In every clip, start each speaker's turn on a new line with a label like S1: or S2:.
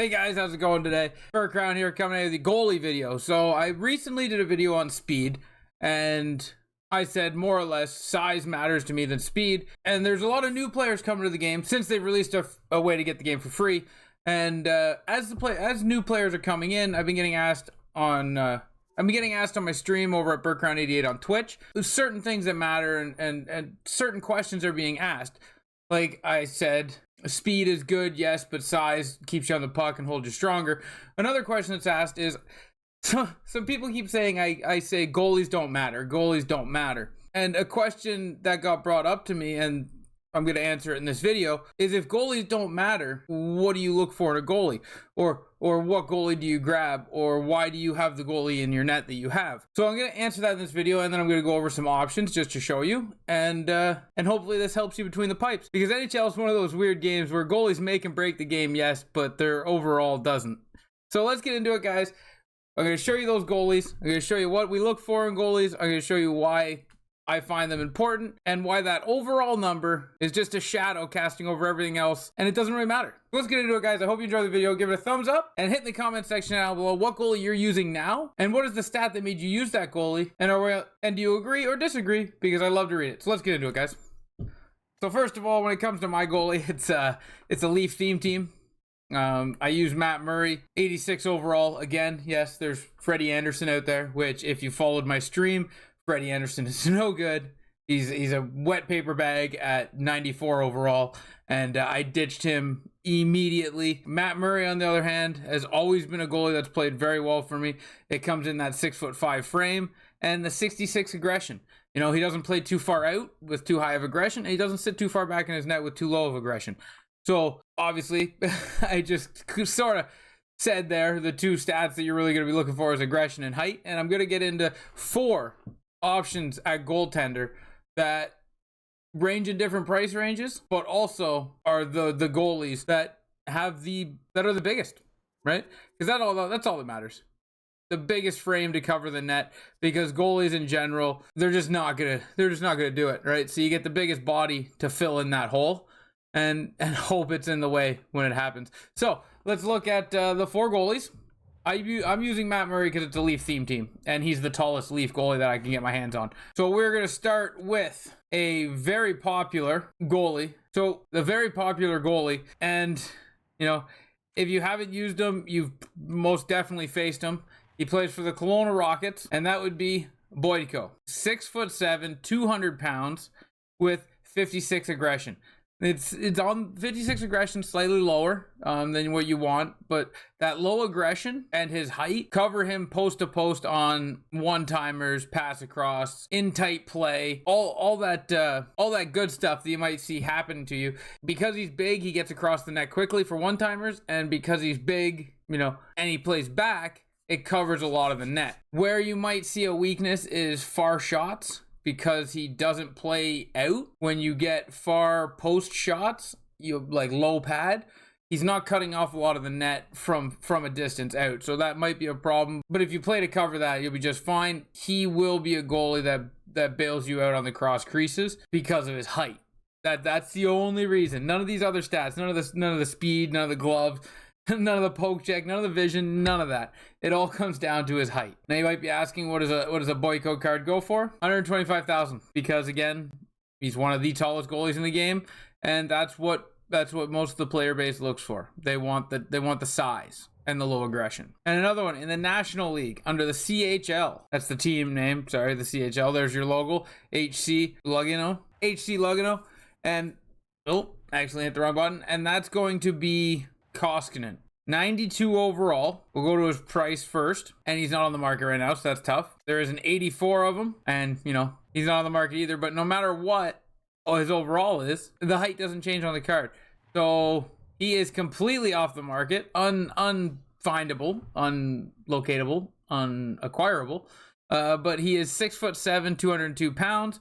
S1: Hey guys, how's it going today? Burke Crown here, coming out of the goalie video. So I recently did a video on speed, and I said more or less size matters to me than speed. And there's a lot of new players coming to the game since they've released a way to get the game for free. And as new players are coming in, I've been getting asked on my stream over at Burke Crown 88 on Twitch. There's certain things that matter, and certain questions are being asked. Like I said, speed is good, yes, but size keeps you on the puck and holds you stronger. Another question that's asked is, some people keep saying I say goalies don't matter, goalies don't matter. And a question that got brought up to me, and I'm going to answer it in this video, is if goalies don't matter, what do you look for in a goalie? Or what goalie do you grab? Or why do you have the goalie in your net that you have? So I'm going to answer that in this video, and then I'm going to go over some options just to show you. And hopefully this helps you between the pipes. Because NHL is one of those weird games where goalies make and break the game, yes, but their overall doesn't. So let's get into it, guys. I'm going to show you those goalies. I'm going to show you what we look for in goalies. I'm going to show you why I find them important, and why that overall number is just a shadow casting over everything else, and it doesn't really matter. Let's get into it, guys. I hope you enjoyed the video. Give it a thumbs up, and hit in the comment section down below what goalie you're using now, and what is the stat that made you use that goalie, and do you agree or disagree? Because I love to read it. So let's get into it, guys. So first of all, when it comes to my goalie, it's a Leaf theme team. I use Matt Murray, 86 overall. Again, yes, there's Freddie Anderson out there, which if you followed my stream, Freddie Anderson is no good. He's a wet paper bag at 94 overall, and I ditched him immediately. Matt Murray, on the other hand, has always been a goalie that's played very well for me. It comes in that 6'5" frame and the 66 aggression. You know, he doesn't play too far out with too high of aggression, and he doesn't sit too far back in his net with too low of aggression. So obviously, I just sort of said there the two stats that you're really going to be looking for is aggression and height, and I'm going to get into 4 options at goaltender that range in different price ranges, but also are the goalies that are the biggest, right? Because that's all that matters. The biggest frame to cover the net, because goalies in general, they're just not gonna do it, right? So you get the biggest body to fill in that hole, and hope it's in the way when it happens. So let's look at the 4 goalies. I'm using Matt Murray because it's a Leaf theme team, and he's the tallest Leaf goalie that I can get my hands on. So we're going to start with a very popular goalie. So the very popular goalie, and you know, if you haven't used him, you've most definitely faced him. He plays for the Kelowna Rockets, and that would be Boydico. 6'7", 200 pounds with 56 aggression. It's on 56 aggression, slightly lower than what you want, but that low aggression and his height cover him post to post on one-timers, pass across, in tight play, all that good stuff that you might see happen to you. Because he's big, he gets across the net quickly for one-timers, and because he's big, you know, and he plays back, it covers a lot of the net. Where you might see a weakness is far shots, because he doesn't play out. When you get far post shots, you like low pad, he's not cutting off a lot of the net from a distance out. So that might be a problem. But if you play to cover that, you'll be just fine. He will be a goalie that bails you out on the cross creases because of his height. That's the only reason. None of these other stats, none of the speed, none of the gloves, none of the poke check, none of the vision, none of that. It all comes down to his height. Now you might be asking, what does a Boydico card go for? 125,000, because again, he's one of the tallest goalies in the game, and that's what most of the player base looks for. They want the size and the low aggression. And another one in the National League under the CHL. That's the team name. Sorry, the CHL. There's your logo. HC Lugino. And actually hit the wrong button. And that's going to be Koskinen. 92 overall. We'll go to his price first, and he's not on the market right now, so that's tough. There is an 84 of him, and you know, he's not on the market either, but no matter what his overall is, the height doesn't change on the card. So he is completely off the market, unfindable, unlocatable, unacquirable, but he is 6'7", 202 pounds,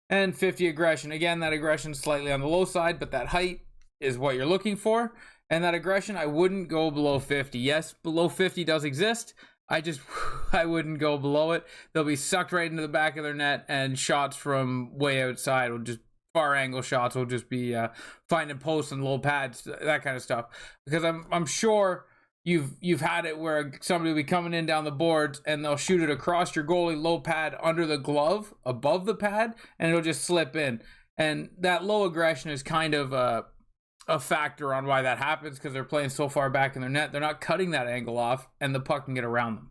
S1: and 50 aggression. Again, that aggression is slightly on the low side, but that height is what you're looking for. And that aggression, I wouldn't go below 50. Yes, below 50 does exist. I wouldn't go below it. They'll be sucked right into the back of their net, and shots from way outside will just far angle shots will just be finding posts and low pads, that kind of stuff. Because I'm sure you've had it where somebody will be coming in down the boards and they'll shoot it across your goalie low pad under the glove above the pad, and it'll just slip in. And that low aggression is kind of a factor on why that happens, because they're playing so far back in their net. They're not cutting that angle off, and the puck can get around them.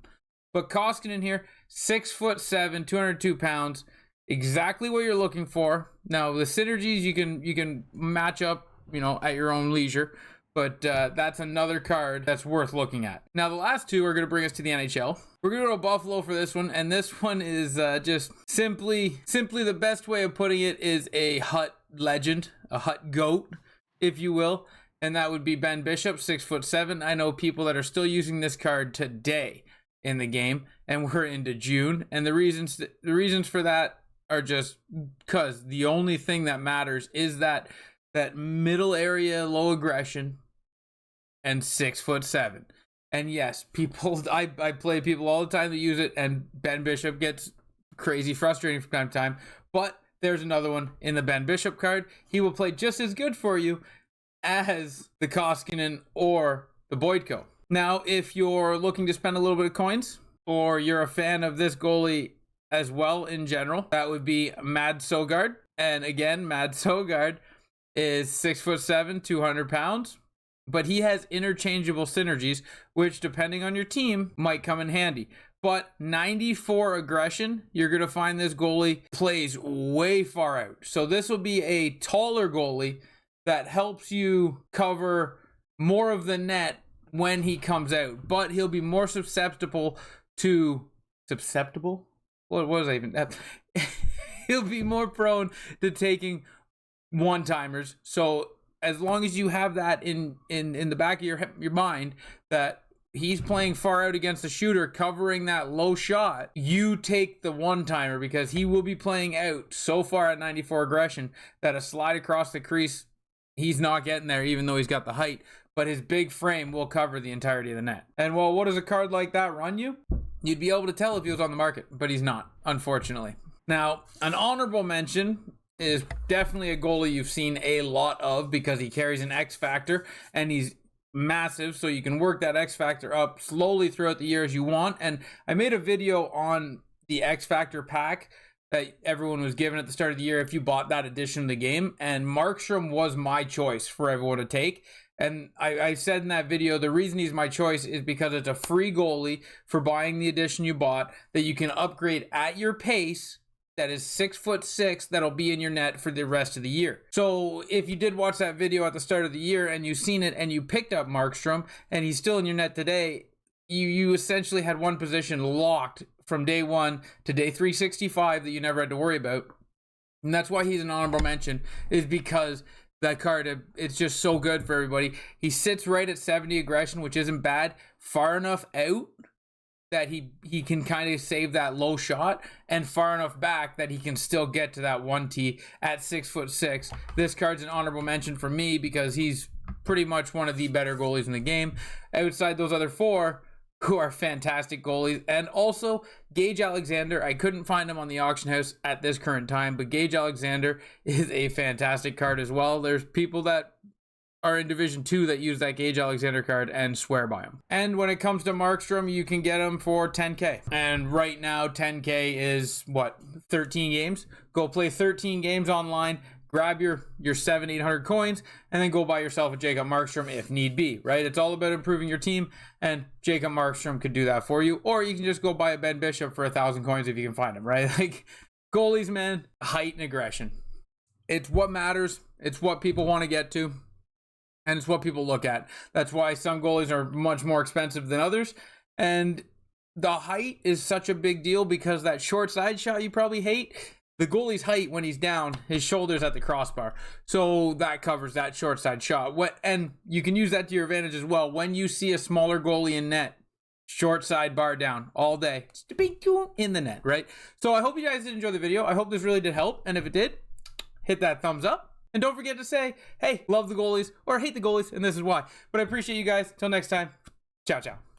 S1: But Koskinen here, 6'7", 202 pounds, exactly what you're looking for. Now the synergies you can match up, at your own leisure. But that's another card that's worth looking at. Now, the last two are going to bring us to the NHL. We're going to go to Buffalo for this one, and this one is just simply the best way of putting it is a Hut legend, a Hut GOAT, if you will, and that would be Ben Bishop, 6'7". I know people that are still using this card today in the game, and we're into June, and the reasons for that are just because the only thing that matters is that middle area, low aggression, and 6'7". And yes, people, I play people all the time that use it, and Ben Bishop gets crazy frustrating from time to time. But there's another one in the Ben Bishop card. He will play just as good for you as the Koskinen or the Boydico. Now, if you're looking to spend a little bit of coins, or you're a fan of this goalie as well in general, that would be Mad Sogard. And again, Mad Sogard is 6'7", 200 pounds, but he has interchangeable synergies, which depending on your team might come in handy. But 94 aggression, you're going to find this goalie plays way far out. So this will be a taller goalie that helps you cover more of the net when he comes out, but he'll be more susceptible to what was I even he'll be more prone to taking one-timers. So as long as you have that in the back of your mind that he's playing far out against the shooter, covering that low shot, you take the one-timer, because he will be playing out so far at 94 aggression that a slide across the crease, he's not getting there even though he's got the height, but his big frame will cover the entirety of the net. And well, what does a card like that run you? You'd be able to tell if he was on the market, but he's not, unfortunately. Now, an honorable mention is definitely a goalie you've seen a lot of, because he carries an X factor and he's massive, so you can work that X factor up slowly throughout the year as you want. And I made a video on the X factor pack that everyone was given at the start of the year if you bought that edition of the game, and Markstrom was my choice for everyone to take. And I said in that video, the reason he's my choice is because it's a free goalie for buying the edition you bought that you can upgrade at your pace, that is 6'6", that'll be in your net for the rest of the year. So if you did watch that video at the start of the year and you've seen it and you picked up Markstrom and he's still in your net today, you essentially had one position locked from day 1 to day 365 that you never had to worry about. And that's why he's an honorable mention, is because that card, it's just so good for everybody. He sits right at 70 aggression, which isn't bad, far enough out that he can kind of save that low shot, and far enough back that he can still get to that 1T at 6'6". This card's an honorable mention for me because he's pretty much one of the better goalies in the game outside those other four, who are fantastic goalies. And also Gage Alexander, I couldn't find him on the auction house at this current time, but Gage Alexander is a fantastic card as well. There's people that are in Division 2 that use that Gage Alexander card and swear by him. And when it comes to Markstrom, you can get him for 10K. And right now, 10K is, 13 games? Go play 13 games online, grab your 700-800 coins, and then go buy yourself a Jacob Markstrom if need be, right? It's all about improving your team, and Jacob Markstrom could do that for you. Or you can just go buy a Ben Bishop for 1,000 coins if you can find him, right? Like, goalies, man, height and aggression. It's what matters. It's what people want to get to. And it's what people look at. That's why some goalies are much more expensive than others. And the height is such a big deal because that short side shot you probably hate, the goalie's height when he's down, his shoulder's at the crossbar. So that covers that short side shot. And you can use that to your advantage as well. When you see a smaller goalie in net, short side bar down all day, just a big tool in the net, right? So I hope you guys did enjoy the video. I hope this really did help. And if it did, hit that thumbs up. And don't forget to say, hey, love the goalies or hate the goalies, and this is why. But I appreciate you guys. Till next time, ciao, ciao.